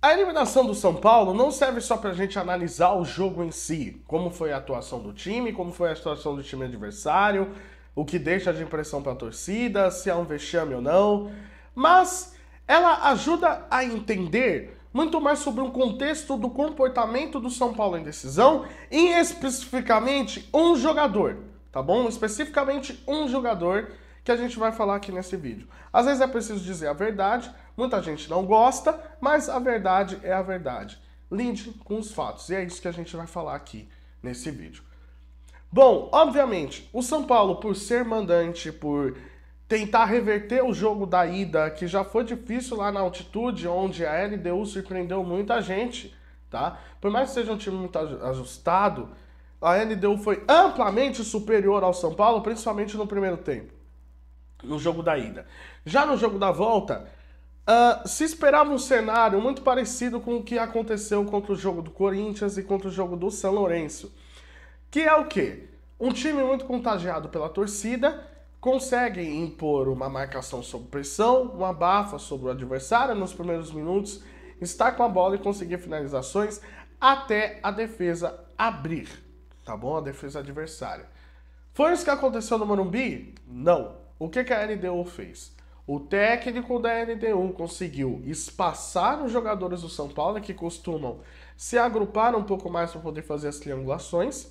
A eliminação do São Paulo não serve só para a gente analisar o jogo em si, como foi a atuação do time, como foi a atuação do time adversário, o que deixa de impressão para a torcida, se é um vexame ou não, mas ela ajuda a entender muito mais sobre um contexto do comportamento do São Paulo em decisão e especificamente um jogador, tá bom? Especificamente um jogador que a gente vai falar aqui nesse vídeo. Às vezes é preciso dizer a verdade, muita gente não gosta, mas a verdade é a verdade. Lide com os fatos, e é isso que a gente vai falar aqui nesse vídeo. Bom, obviamente, o São Paulo, por ser mandante, por tentar reverter o jogo da ida, que já foi difícil lá na altitude, onde a LDU surpreendeu muita gente, tá? Por mais que seja um time muito ajustado, a LDU foi amplamente superior ao São Paulo, principalmente no primeiro tempo, no jogo da ida. Já no jogo da volta, se esperava um cenário muito parecido com o que aconteceu contra o jogo do Corinthians e contra o jogo do São Lourenço. Que é o quê? Um time muito contagiado pela torcida, consegue impor uma marcação sob pressão, uma abafa sobre o adversário nos primeiros minutos, estar com a bola e conseguir finalizações até a defesa abrir, tá bom? A defesa adversária. Foi isso que aconteceu no Morumbi? Não. O que a LDU fez? O técnico da LDU conseguiu espaçar os jogadores do São Paulo, que costumam se agrupar um pouco mais para poder fazer as triangulações.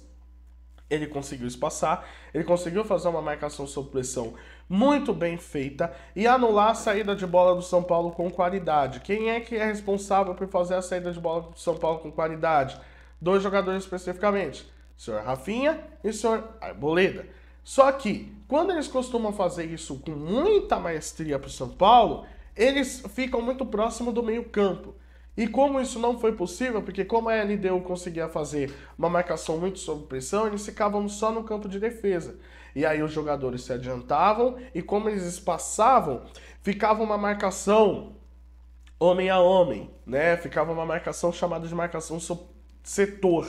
Ele conseguiu espaçar, ele conseguiu fazer uma marcação sob pressão muito bem feita e anular a saída de bola do São Paulo com qualidade. Quem é que é responsável por fazer a saída de bola do São Paulo com qualidade? Dois jogadores especificamente, o senhor Rafinha e o senhor Arboleda. Só que, quando eles costumam fazer isso com muita maestria para o São Paulo, eles ficam muito próximo do meio-campo. E como isso não foi possível, porque como a LDU conseguia fazer uma marcação muito sob pressão, eles ficavam só no campo de defesa. E aí os jogadores se adiantavam e como eles espaçavam, ficava uma marcação homem a homem, né? Ficava uma marcação chamada de marcação sob setor.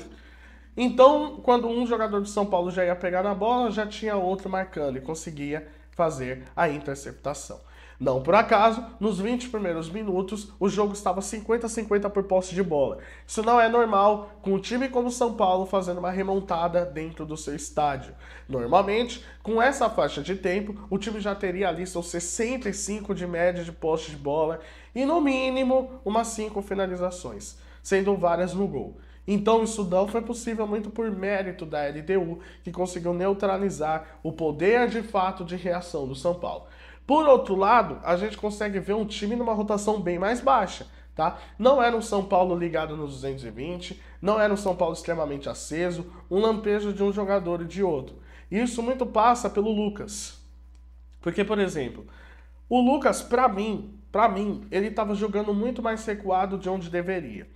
Então, quando um jogador de São Paulo já ia pegar na bola, já tinha outro marcando e conseguia fazer a interceptação. Não por acaso, nos 20 primeiros minutos, o jogo estava 50-50 por posse de bola. Isso não é normal com um time como o São Paulo fazendo uma remontada dentro do seu estádio. Normalmente, com essa faixa de tempo, o time já teria ali seus 65 de média de posse de bola e no mínimo umas 5 finalizações, sendo várias no gol. Então isso não foi possível muito por mérito da LDU, que conseguiu neutralizar o poder de fato de reação do São Paulo. Por outro lado, a gente consegue ver um time numa rotação bem mais baixa, tá? Não era um São Paulo ligado nos 220, não era um São Paulo extremamente aceso, um lampejo de um jogador e de outro. Isso muito passa pelo Lucas. Porque, por exemplo, o Lucas, pra mim, ele estava jogando muito mais recuado de onde deveria.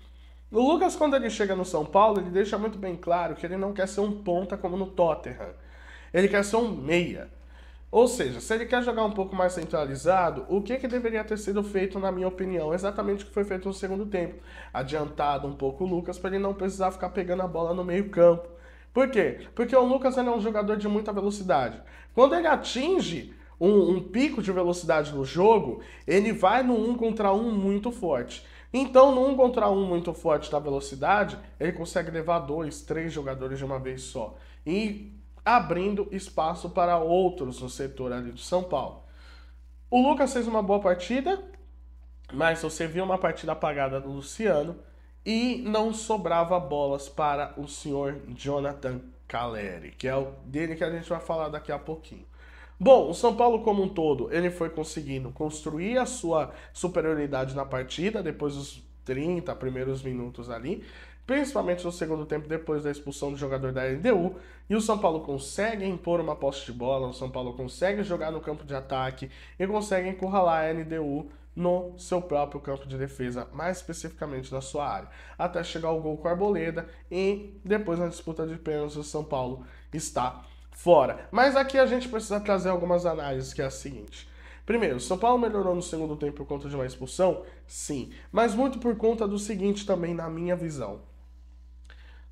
O Lucas, quando ele chega no São Paulo, ele deixa muito bem claro que ele não quer ser um ponta como no Tottenham. Ele quer ser um meia. Ou seja, se ele quer jogar um pouco mais centralizado, o que deveria ter sido feito, na minha opinião? Exatamente o que foi feito no segundo tempo. Adiantado um pouco o Lucas para ele não precisar ficar pegando a bola no meio campo. Por quê? Porque o Lucas é um jogador de muita velocidade. Quando ele atinge um pico de velocidade no jogo, ele vai no 1 contra 1 muito forte. Então, no 1 contra 1 muito forte da velocidade, ele consegue levar 2, 3 jogadores de uma vez só. E abrindo espaço para outros no setor ali do São Paulo. O Lucas fez uma boa partida, mas você viu uma partida apagada do Luciano e não sobrava bolas para o senhor Jonathan Calleri, que é o dele que a gente vai falar daqui a pouquinho. Bom, o São Paulo como um todo, ele foi conseguindo construir a sua superioridade na partida, depois dos 30 primeiros minutos ali, principalmente no segundo tempo, depois da expulsão do jogador da LDU, e o São Paulo consegue impor uma posse de bola, o São Paulo consegue jogar no campo de ataque e consegue encurralar a LDU no seu próprio campo de defesa, mais especificamente na sua área, até chegar ao gol com a Arboleda e depois na disputa de pênaltis o São Paulo está fora. Mas aqui a gente precisa trazer algumas análises, que é a seguinte. Primeiro, o São Paulo melhorou no segundo tempo por conta de uma expulsão? Sim. Mas muito por conta do seguinte também, na minha visão.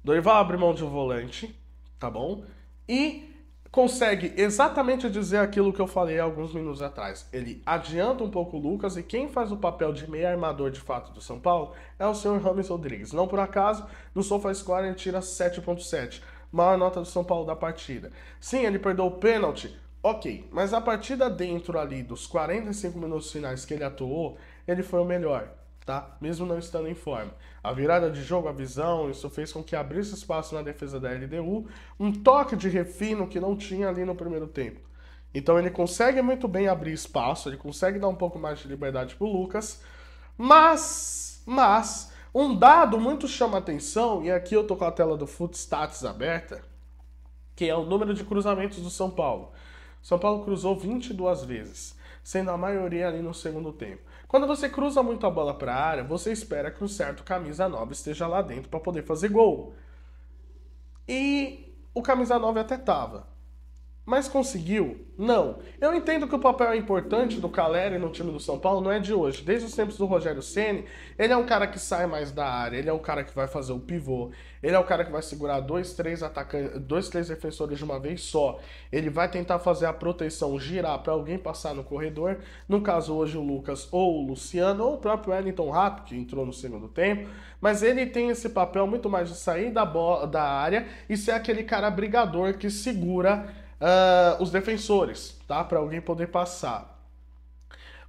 Dorival abre mão de um volante, tá bom? E consegue exatamente dizer aquilo que eu falei alguns minutos atrás. Ele adianta um pouco o Lucas e quem faz o papel de meio armador de fato do São Paulo é o senhor Rames Rodrigues. Não por acaso, no SofaScore ele tira 7.7, maior nota do São Paulo da partida. Sim, ele perdeu o pênalti, ok, mas a partida dentro ali dos 45 minutos finais que ele atuou, ele foi o melhor. Tá? Mesmo não estando em forma. A virada de jogo, a visão, isso fez com que abrisse espaço na defesa da LDU, um toque de refino que não tinha ali no primeiro tempo. Então ele consegue muito bem abrir espaço, ele consegue dar um pouco mais de liberdade pro Lucas, mas um dado muito chama atenção, e aqui eu tô com a tela do Footstats aberta, que é o número de cruzamentos do São Paulo. São Paulo cruzou 22 vezes, sendo a maioria ali no segundo tempo. Quando você cruza muito a bola para a área, você espera que um certo camisa 9 esteja lá dentro para poder fazer gol. E o camisa 9 até tava. Mas conseguiu? Não. Eu entendo que o papel importante do Caleri no time do São Paulo não é de hoje. Desde os tempos do Rogério Ceni, ele é um cara que sai mais da área, ele é um cara que vai fazer o pivô, ele é o cara que vai segurar dois, três defensores de uma vez só. Ele vai tentar fazer a proteção girar para alguém passar no corredor. No caso hoje o Lucas ou o Luciano ou o próprio Wellington Rato, que entrou no segundo tempo. Mas ele tem esse papel muito mais de sair da área e ser aquele cara brigador que segura os defensores, tá? Para alguém poder passar.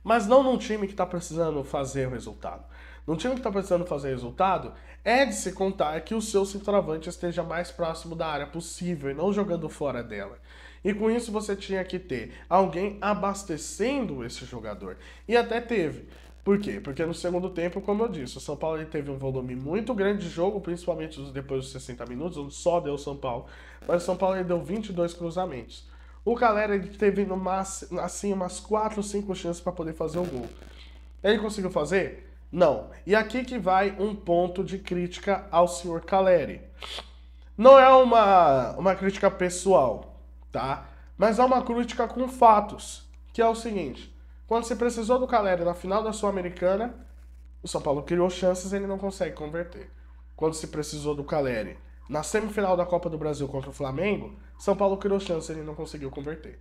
Mas não num time que está precisando fazer o resultado. Num time que está precisando fazer resultado, é de se contar que o seu centroavante esteja mais próximo da área possível e não jogando fora dela. E com isso você tinha que ter alguém abastecendo esse jogador. E até teve. Por quê? Porque no segundo tempo, como eu disse, o São Paulo ele teve um volume muito grande de jogo, principalmente depois dos 60 minutos, onde só deu o São Paulo. Mas o São Paulo ele deu 22 cruzamentos. O Caleri ele teve assim, umas 4 ou 5 chances para poder fazer o gol. Ele conseguiu fazer? Não. E aqui que vai um ponto de crítica ao senhor Caleri. Não é uma crítica pessoal, tá? Mas é uma crítica com fatos, que é o seguinte. Quando se precisou do Caleri na final da Sul-Americana, o São Paulo criou chances e ele não consegue converter. Quando se precisou do Caleri na semifinal da Copa do Brasil contra o Flamengo, São Paulo criou chances e ele não conseguiu converter.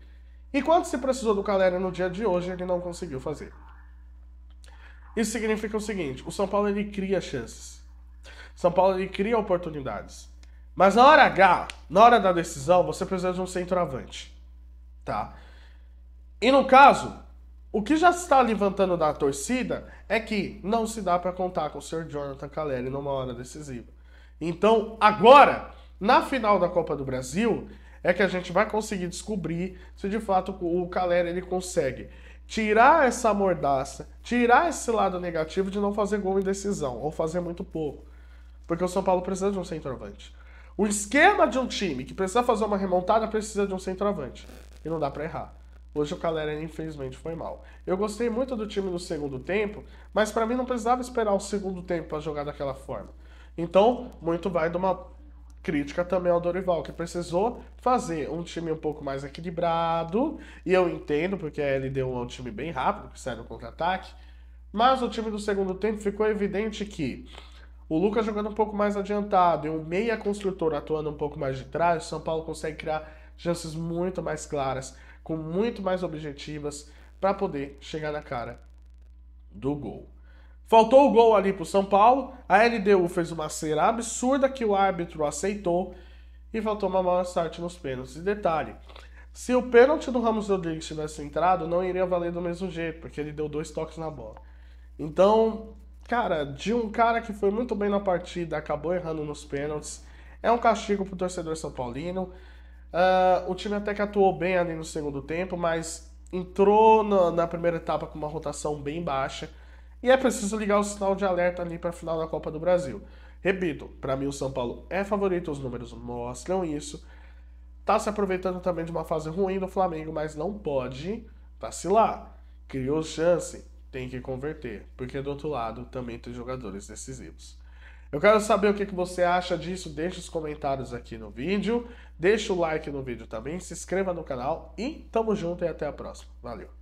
E quando se precisou do Caleri no dia de hoje, ele não conseguiu fazer. Isso significa o seguinte, o São Paulo ele cria chances. São Paulo ele cria oportunidades. Mas na hora H, na hora da decisão, você precisa de um centroavante. Tá? E no caso, o que já está levantando da torcida é que não se dá para contar com o Sr. Jonathan Caleri numa hora decisiva. Então, agora, na final da Copa do Brasil, é que a gente vai conseguir descobrir se de fato o Caleri ele consegue tirar essa mordaça, tirar esse lado negativo de não fazer gol em decisão, ou fazer muito pouco. Porque o São Paulo precisa de um centroavante. O esquema de um time que precisa fazer uma remontada precisa de um centroavante. E não dá para errar. Hoje o Caleri, infelizmente, foi mal. Eu gostei muito do time no segundo tempo, mas para mim não precisava esperar o segundo tempo para jogar daquela forma. Então, muito vai de uma crítica também ao Dorival, que precisou fazer um time um pouco mais equilibrado, e eu entendo, porque a LDU é um time bem rápido, que sai no contra-ataque, mas o time do segundo tempo ficou evidente que o Lucas jogando um pouco mais adiantado e o meia construtor atuando um pouco mais de trás, o São Paulo consegue criar chances muito mais claras, com muito mais objetivas, para poder chegar na cara do gol. Faltou o gol ali pro São Paulo, a LDU fez uma cera absurda que o árbitro aceitou e faltou uma maior sorte nos pênaltis. E detalhe, se o pênalti do Ramos Rodrigues tivesse entrado, não iria valer do mesmo jeito, porque ele deu 2 toques na bola. Então, cara, de um cara que foi muito bem na partida, acabou errando nos pênaltis, é um castigo pro torcedor são paulino. O time até que atuou bem ali no segundo tempo, mas entrou na primeira etapa com uma rotação bem baixa. E é preciso ligar o sinal de alerta ali para a final da Copa do Brasil. Repito, para mim o São Paulo é favorito, os números mostram isso. Tá se aproveitando também de uma fase ruim do Flamengo, mas não pode vacilar. Criou chance, tem que converter, porque do outro lado também tem jogadores decisivos. Eu quero saber o que você acha disso, deixa os comentários aqui no vídeo, deixa o like no vídeo também, se inscreva no canal e tamo junto e até a próxima. Valeu!